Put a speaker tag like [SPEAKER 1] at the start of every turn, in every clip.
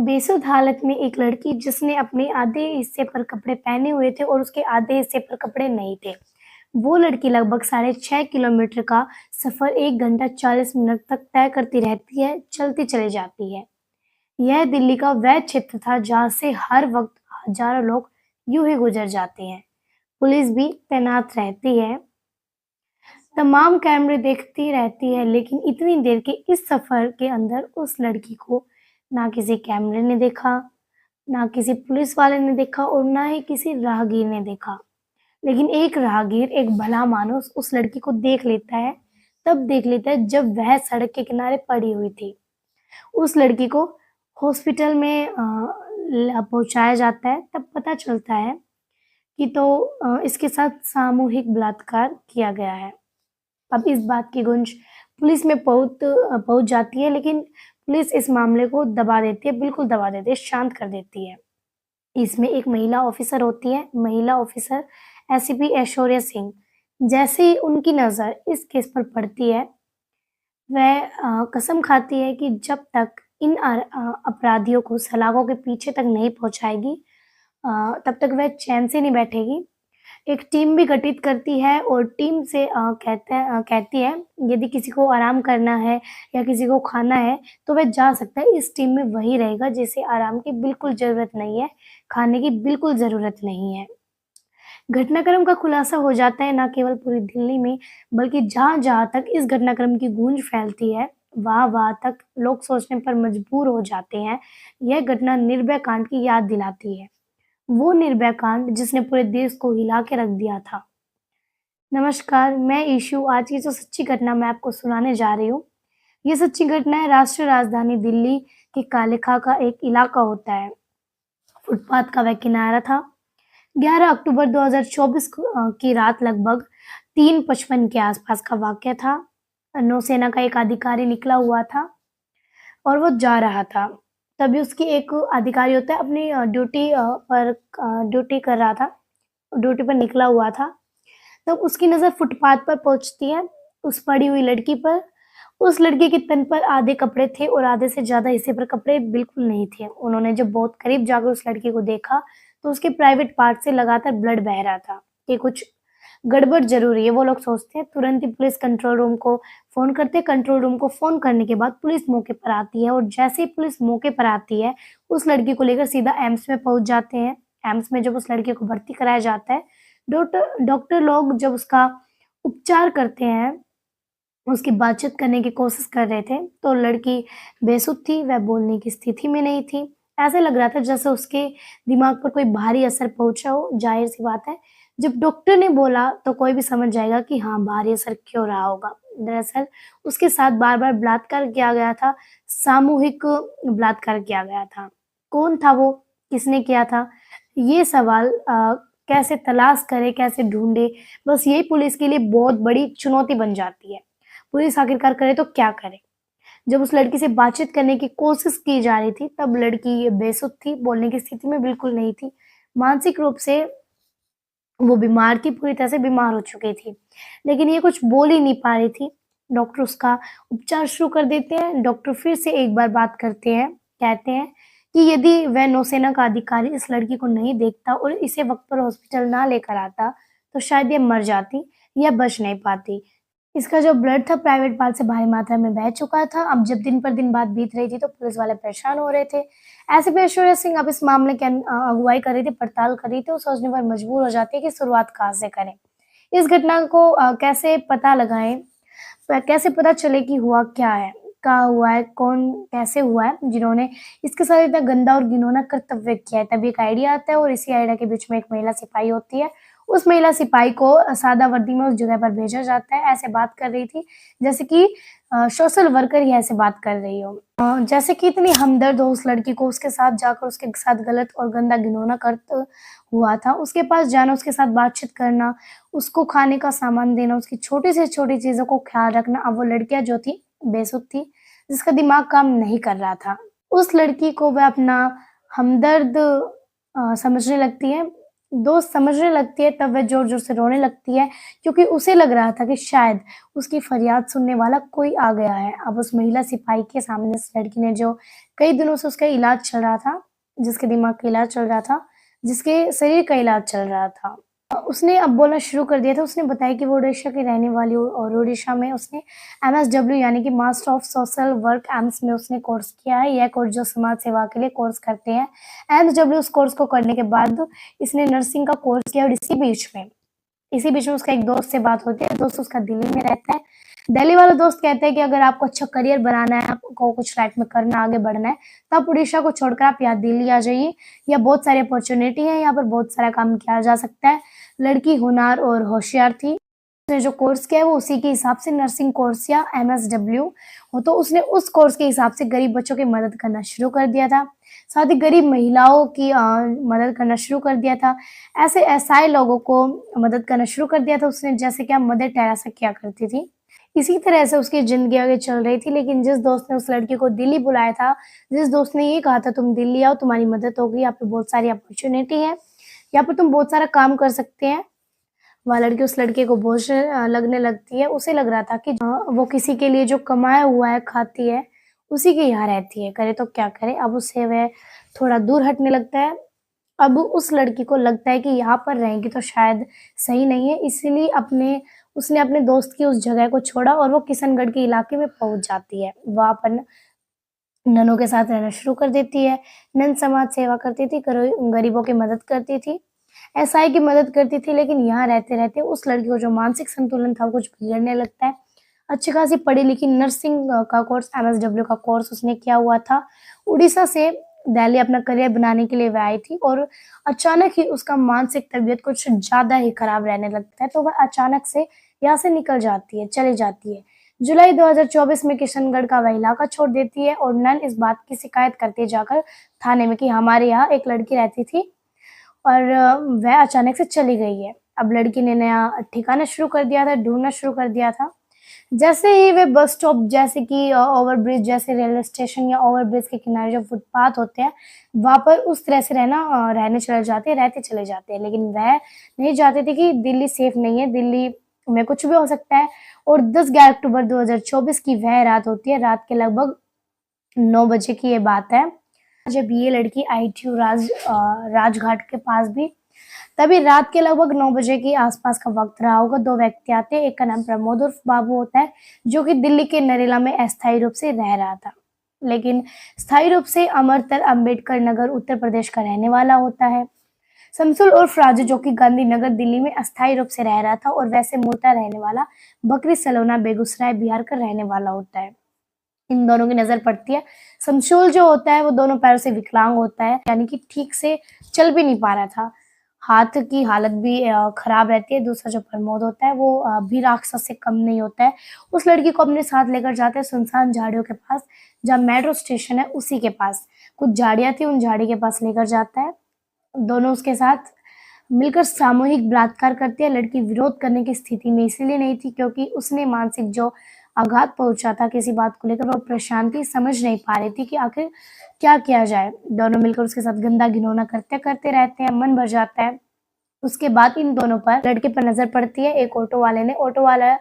[SPEAKER 1] बेसुध हालत में एक लड़की जिसने अपने आधे हिस्से पर कपड़े पहने हुए थे और उसके आधे हिस्से पर कपड़े नहीं थे। वो लड़की लगभग 6.5 किलोमीटर का सफ़र 1 घंटा 40 मिनट तक तय करती रहती है, चलती चली जाती है। यह दिल्ली का वह क्षेत्र था जहाँ से हर वक्त हज़ारों लोग यूँ ही गुज़र जाते हैं। पुलिस भी तैनात रहती है, तमाम कैमरे देखती रहती है, लेकिन इतनी देर के इस सफ़र के अंदर उस लड़की को ना किसी कैमरे ने देखा, ना किसी पुलिस वाले ने देखा और ना ही किसी राहगीर ने देखा। लेकिन एक राहगीर, एक भला मानुस उस लड़की को देख लेता है, तब देख लेता है जब वह सड़क के किनारे पड़ी हुई थी। उस लड़की को हॉस्पिटल में पहुँचाया जाता है, तब पता चलता है कि इसके साथ सामूहिक बलात्कार किया गया है। अब इस बात की गूंज पुलिस में पहुँच जाती है, लेकिन पुलिस इस मामले को दबा देती है, बिल्कुल दबा देती है, शांत कर देती है। इसमें एक महिला ऑफिसर होती है, महिला ऑफिसर एसीपी ऐश्वर्या सिंह। जैसे ही उनकी नज़र इस केस पर पड़ती है, वह कसम खाती है कि जब तक इन अपराधियों को सलाखों के पीछे तक नहीं पहुँचाएगी, तब तक वह चैन से नहीं बैठेगी। एक टीम भी गठित करती है और टीम से कहती है यदि किसी को आराम करना है या किसी को खाना है तो वह जा सकता है। इस टीम में वही रहेगा जिसे आराम की बिल्कुल ज़रूरत नहीं है, खाने की बिल्कुल ज़रूरत नहीं है। घटनाक्रम का खुलासा हो जाता है न केवल पूरी दिल्ली में, बल्कि जहाँ-जहाँ तक इस घटनाक्रम की गूंज फैलती है, वहाँ-वहाँ तक लोग सोचने पर मजबूर हो जाते हैं। यह घटना निर्भया कांड की याद दिलाती है। वो निर्भया कांड जिसने पूरे देश को हिला के रख दिया था। नमस्कार, मैं ईशु। आज की जो सच्ची घटना मैं आपको सुनाने जा रही हूँ, ये सच्ची घटना है राष्ट्रीय राजधानी दिल्ली के कालेखा का एक इलाका होता है। फुटपाथ का वह किनारा था। 11 अक्टूबर 2024 की रात लगभग 3:55 के आसपास का वाक़या था। नौसेना का एक अधिकारी निकला हुआ था और वो जा रहा था। तभी उसकी एक अधिकारी होता है अपनी ड्यूटी कर रहा था, ड्यूटी पर निकला हुआ था। तब उसकी नज़र फुटपाथ पर पहुँचती है, उस पड़ी हुई लड़की पर। उस लड़की के तन पर आधे कपड़े थे और आधे से ज़्यादा हिस्से पर कपड़े बिल्कुल नहीं थे। उन्होंने जब बहुत करीब जाकर उस लड़की को देखा, तो उसके प्राइवेट पार्ट से लगातार ब्लड बह रहा था कि कुछ गड़बड़ ज़रूर है, वो लोग सोचते हैं। तुरंत ही पुलिस कंट्रोल रूम को फ़ोन करते हैं। कंट्रोल रूम को फ़ोन करने के बाद पुलिस मौके पर आती है और जैसे ही पुलिस मौके पर आती है, उस लड़की को लेकर सीधा एम्स में पहुँच जाते हैं। एम्स में जब उस लड़की को भर्ती कराया जाता है, डॉक्टर लोग जब उसका उपचार करते हैं, उसकी बातचीत करने की कोशिश कर रहे थे, तो लड़की बेसुध थी, वह बोलने की स्थिति में नहीं थी। ऐसा लग रहा था जैसे उसके दिमाग पर कोई भारी असर पहुँचा हो। ज़ाहिर-सी बात है, जब डॉक्टर ने बोला तो कोई भी समझ जाएगा कि हाँ, भारी असर क्यों रहा होगा। दरअसल उसके साथ बार-बार बलात्कार किया गया था, सामूहिक बलात्कार किया गया था। कौन था वो? किसने किया था? ये सवाल कैसे तलाश करें, कैसे ढूँढे? बस यही पुलिस के लिए बहुत बड़ी चुनौती बन जाती है। पुलिस आखिरकार करे तो क्या करे? जब उस लड़की से बातचीत करने की कोशिश की जा रही थी, तब लड़की बेसुध थी, बोलने की स्थिति में बिल्कुल नहीं थी। मानसिक रूप से वो बीमार थी, पूरी तरह से बीमार हो चुकी थी, लेकिन ये कुछ बोल ही नहीं पा रही थी। डॉक्टर उसका उपचार शुरू कर देते हैं। डॉक्टर फिर से एक बार बात करते हैं, कहते हैं कि यदि वह नौसेना का अधिकारी इस लड़की को नहीं देखता और इसे वक़्त पर हॉस्पिटल ना लेकर आता, तो शायद ये मर जाती या बच नहीं पाती। इसका जो ब्लड था प्राइवेट पार्ट से भारी मात्रा में बह चुका था। अब जब दिन पर दिन बात बीत रही थी तो पुलिस वाले परेशान हो रहे थे। ऐसे में ऐश्वर्या सिंह अब इस मामले की अगुवाई कर रही थी, पड़ताल कर रही थी। वो सोचने पर मजबूर हो जाती है कि शुरुआत कहाँ से करें। इस घटना को कैसे पता लगाएँ, कैसे पता चले कि हुआ क्या है, कहाँ हुआ है, कौन कैसे हुआ है, जिन्होंने इसके साथ इतना गंदा और घिनौना कर्तव्य किया है। तभी एक आइडिया आता है और इसी आइडिया के बीच में एक महिला सिपाही होती है। उस महिला सिपाही को सादा वर्दी में उस जगह पर भेजा जाता है। ऐसे बात कर रही थी जैसे कि सोशल वर्कर ही ऐसे बात कर रही हो। जैसे कि इतनी हमदर्द हो उस लड़की को, उसके साथ जाकर उसके साथ गलत और गंदा घिनौना कर्त हुआ था। उसके पास जाना, उसके साथ बातचीत करना, उसको खाने का सामान देना, उसकी छोटी से छोटी चीज़ों को ख्याल रखना। अब वो लड़कियाँ जो थी, बेसुध थी, जिसका दिमाग काम नहीं कर रहा था। उस लड़की को वह अपना हमदर्द समझने लगती है। दोस्त समझने लगती है तब वह ज़ोर-ज़ोर से रोने लगती है क्योंकि उसे लग रहा था कि शायद उसकी फरियाद सुनने वाला कोई आ गया है। अब उस महिला सिपाही के सामने इस लड़की ने जो कई दिनों से उसका इलाज चल रहा था, जिसके दिमाग का इलाज चल रहा था, जिसके शरीर का इलाज चल रहा था। उसने अब बोलना शुरू कर दिया था। उसने बताया कि वो उड़ीसा की रहने वाली हो और उड़ीसा में उसने एमएसडब्ल्यू यानी कि master of social work AIIMS में उसने कोर्स किया है। यह कोर्स जो समाज सेवा के लिए कोर्स करते हैं। एमएसडब्ल्यू उस कोर्स को करने के बाद इसने नर्सिंग का कोर्स किया और इसी बीच में उसका एक दोस्त से बात होती है। दोस्त उसका दिल्ली में रहता है। दिल्ली वाला दोस्त कहता है कि अगर आपको अच्छा करियर बनाना है, आपको कुछ लाइफ में करना, आगे बढ़ना है, तो आप उड़ीसा को छोड़कर आप यहाँ दिल्ली आ जाइए। यहाँ बहुत सारी अपॉर्चुनिटी है, यहाँ पर बहुत सारा काम किया जा सकता है। लड़की होनहार और होशियार थी। उसने जो कोर्स किया है वो उसी के हिसाब से नर्सिंग कोर्स या एमएसडब्ल्यू हो, तो उसने उस कोर्स के हिसाब से गरीब बच्चों की मदद करना शुरू कर दिया था। साथ ही गरीब महिलाओं की मदद करना शुरू कर दिया था। ऐसे असहाय लोगों को मदद करना शुरू कर दिया था उसने, जैसे कि मदर टेरेसा किया करती थी। इसी तरह से उसकी ज़िंदगी आगे चल रही थी, लेकिन जिस दोस्त ने उस लड़की को दिल्ली बुलाया था, जिस दोस्त ने ये कहा था तुम दिल्ली आओ, तुम्हारी मदद होगी, यहाँ पे बहुत सारी अपॉर्च्युनिटी है, यहाँ पर तुम बहुत सारा काम कर सकते हैं। वह लड़की उस लड़के को बोझ लगने लगती है। उसे लग रहा था कि वो किसी के लिए जो कमाया हुआ है, खाती है, उसी के यहाँ रहती है, करे तो क्या करे। अब उससे वह थोड़ा दूर हटने लगता है। अब उस लड़की को लगता है कि यहाँ पर रहेंगी तो शायद सही नहीं है, इसीलिए उसने अपने दोस्त की उस जगह को छोड़ा और वो किशनगढ़ के इलाके में पहुँच जाती है। वहाँ पर ननों के साथ रहना शुरू कर देती है। नन समाज सेवा करती थी, गरीबों की मदद करती थी, एसआई की मदद करती थी, लेकिन यहाँ रहते-रहते उस लड़की को जो मानसिक संतुलन था वो कुछ बिगड़ने लगता है। अच्छी खासी पढ़ी-लिखी नर्सिंग का कोर्स एमएसडब्ल्यू का कोर्स उसने किया हुआ था। उड़ीसा से दिल्ली अपना करियर बनाने के लिए वह आई थी और अचानक ही उसका मानसिक तबीयत कुछ ज़्यादा ही खराब रहने लगता है, तो वह अचानक से यहाँ से निकल जाती है, चली जाती है। जुलाई 2024 में किशनगढ़ का वह इलाका छोड़ देती है और नन इस बात की शिकायत करती जाकर थाने में कि हमारे यहाँ एक लड़की रहती थी और वह अचानक से चली गई है। अब लड़की ने नया ठिकाना शुरू कर दिया था, ढूँढना शुरू कर दिया था। जैसे ही वे बस स्टॉप जैसे कि ओवरब्रिज जैसे रेलवे स्टेशन या ओवरब्रिज के किनारे जो फुटपाथ होते हैं, वहाँ पर उस तरह से रहने चले जाते हैं, रहते चले जाते हैं। लेकिन वह नहीं चाहते थे कि दिल्ली सेफ नहीं है, दिल्ली में कुछ भी हो सकता है। और 10-11 अक्टूबर 2024 की वह रात होती है, रात के लगभग 9 बजे की ये बात है। जब ये लड़की आई थी राजघाट के पास भी, तभी रात के लगभग 9 बजे के आसपास का वक्त रहा होगा। 2 व्यक्ति आते हैं, एक का नाम प्रमोद उर्फ बाबू होता है, जो कि दिल्ली के नरेला में अस्थायी रूप से रह रहा था, लेकिन स्थायी रूप से अमरतर अंबेडकर नगर उत्तर प्रदेश का रहने वाला होता है। शमसुल उर्फ राजू, जो कि गांधीनगर दिल्ली में अस्थायी रूप से रह रहा था और वैसे मूलतः रहने वाला बकरी सलोना बेगूसराय बिहार का रहने वाला होता है। इन दोनों की नजर पड़ती है। शमशुल जो होता है वो दोनों पैरों से विकलांग होता है, यानी कि ठीक से चल भी नहीं पा रहा था। हाथ की हालत भी खराब रहती है। दूसरा जो प्रमोद होता है वो भी राक्षस से कम नहीं होता है। उस लड़की को अपने साथ लेकर जाते हैं सुनसान झाड़ियों के पास, जहाँ मेट्रो स्टेशन है उसी के पास। कुछ झाड़ियाँ थी, उन झाड़ी के पास लेकर जाता है। दोनों उसके साथ मिलकर सामूहिक बलात्कार करती है। लड़की विरोध करने की स्थिति में इसीलिए नहीं थी क्योंकि उसने मानसिक जो आघात पहुंचा था किसी बात को लेकर, वो प्रशांति समझ नहीं पा रही थी कि आखिर क्या किया जाए। दोनों मिलकर उसके साथ गंदा घिनौना करते रहते हैं, मन भर जाता है। उसके बाद इन दोनों पर लड़के पर नजर पड़ती है। एक ऑटो वाला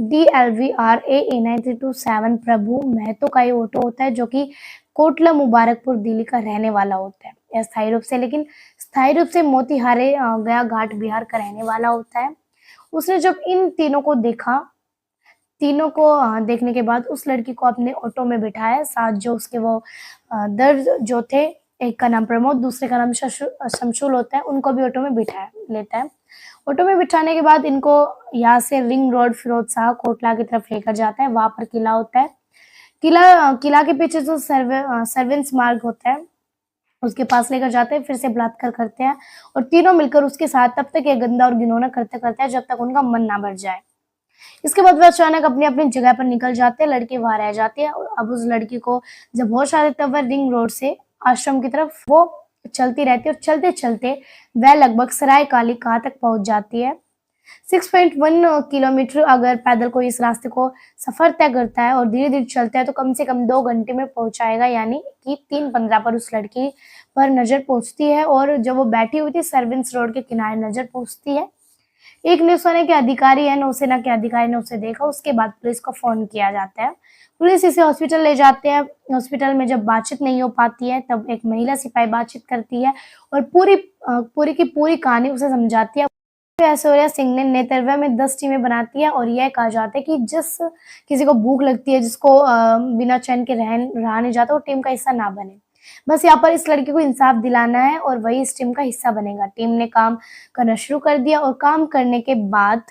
[SPEAKER 1] DLVRA A9327 प्रभु महतो का ये ऑटो होता है, जो कि कोटला मुबारकपुर दिल्ली का रहने वाला होता है स्थायी रूप से, लेकिन स्थायी रूप से मोतिहारी गया घाट बिहार का रहने वाला होता है। उसने जब इन तीनों को देखा, तीनों को देखने के बाद उस लड़की को अपने ऑटो में बिठाया। साथ जो उसके वो दर्द जो थे, एक का नाम प्रमोद, दूसरे का नाम शमशुल होता है, उनको भी ऑटो में बिठाया लेता है। ऑटो में बिठाने के बाद इनको यहाँ से रिंग रोड फिरोज शाह कोटला की तरफ लेकर जाता है। वहां पर किला होता है। किला के पीछे जो सर्वेंस मार्ग होता है उसके पास लेकर जाते हैं, फिर से बलात्कार करते हैं और तीनों मिलकर उसके साथ तब तक ये गंदा और घिनौना करते करते हैं जब तक उनका मन ना भर जाए। इसके बाद वह अचानक अपनी अपनी जगह पर निकल जाते हैं। लड़की वहां रह जाती है। अब उस लड़की को जब होश आती है तब वह रिंग रोड से आश्रम की तरफ वो चलती रहती है और चलते चलते वह लगभग सराय काली कहाँ तक पहुंच जाती है। 6.1 किलोमीटर अगर पैदल कोई इस रास्ते को सफ़र तय करता है और धीरे-धीरे चलता है तो कम से कम 2 घंटे में पहुँच आएगा, यानी कि 3:15 पर उस लड़की पर नज़र पहुँचती है और जब वो बैठी हुई थी सर्विस रोड के किनारे नज़र पहुँचती है। एक नौसेना के अधिकारी ने उसे देखा, उसके बाद पुलिस को फ़ोन किया जाता है। पुलिस इसे हॉस्पिटल ले जाते हैं। हॉस्पिटल में जब बातचीत नहीं हो पाती है, तब एक महिला सिपाही बातचीत करती है और पूरी की पूरी कहानी उसे समझाती है। ऐश्वर्या सिंह ने नेतृत्व में 10 टीमें बनाती है और यह कहा जाता है कि जिस किसी को भूख लगती है, जिसको बिना चैन के रहा नहीं जाता, वो टीम का हिस्सा ना बने। बस यहाँ पर इस लड़की को इंसाफ दिलाना है और वही इस टीम का हिस्सा बनेगा। टीम ने काम करना शुरू कर दिया और काम करने के बाद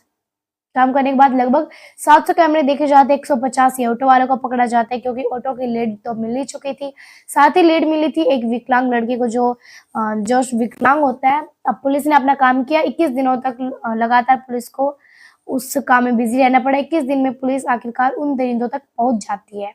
[SPEAKER 1] लगभग 700 कैमरे देखे जाते हैं, 150 ये ऑटो वालों को पकड़ा जाता है क्योंकि ऑटो की लीड तो मिल ही चुकी थी। साथ ही लीड मिली थी एक विकलांग लड़की को जो विकलांग होता है। अब पुलिस ने अपना काम किया। 21 दिनों तक लगातार पुलिस को उस काम में बिजी रहना पड़ा। 21 दिन में पुलिस आखिरकार उन दरिंदों तक पहुंच जाती है।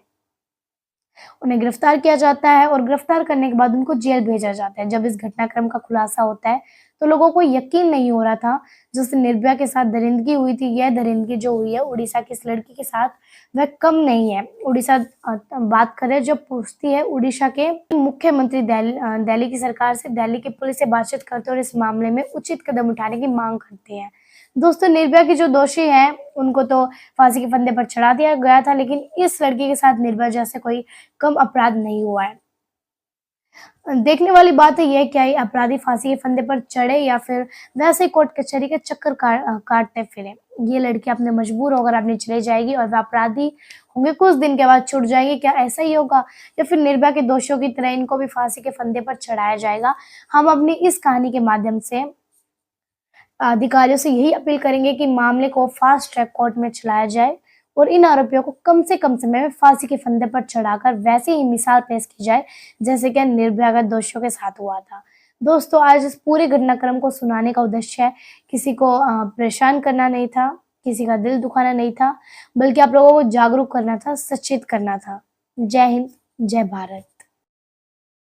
[SPEAKER 1] उन्हें गिरफ्तार किया जाता है और गिरफ्तार करने के बाद उनको जेल भेजा जाता है। जब इस घटनाक्रम का खुलासा होता है तो लोगों को यकीन नहीं हो रहा था जिस निर्भया के साथ दरिंदगी हुई थी, यह दरिंदगी जो हुई है उड़ीसा की इस लड़की के साथ वह कम नहीं है। उड़ीसा बात करें जब पूछती है उड़ीसा के मुख्यमंत्री दिल्ली की सरकार से, दिल्ली की पुलिस से बातचीत करते और इस मामले में उचित कदम उठाने की मांग करते हैं। दोस्तों, निर्भया की जो दोषी हैं उनको तो फांसी के फंदे पर चढ़ा दिया गया था, लेकिन इस लड़की के साथ निर्भया जैसे कोई कम अपराध नहीं हुआ है। देखने वाली बात है यह, क्या ये अपराधी फांसी के फंदे पर चढ़े या फिर वैसे कोर्ट कचहरी के चक्कर काटते फिरे। ये लड़की अपने मजबूर होकर अपनी चले जाएगी और वह अपराधी होंगे कुछ दिन के बाद छूट जाएंगे। क्या ऐसा ही होगा या फिर निर्भया के दोषियों की तरह इनको भी फांसी के फंदे पर चढ़ाया जाएगा? हम अपनी इस कहानी के माध्यम से अधिकारियों से यही अपील करेंगे कि मामले को फास्ट ट्रैक कोर्ट में चलाया जाए और इन आरोपियों को कम से कम समय में फांसी के फंदे पर चढ़ाकर वैसे ही मिसाल पेश की जाए जैसे कि निर्भया के दोषियों के साथ हुआ था। दोस्तों, आज इस पूरे घटनाक्रम को सुनाने का उद्देश्य है किसी को परेशान करना नहीं था, किसी का दिल दुखाना नहीं था, बल्कि आप लोगों को जागरूक करना था, सचेत करना था। जय हिंद, जय भारत।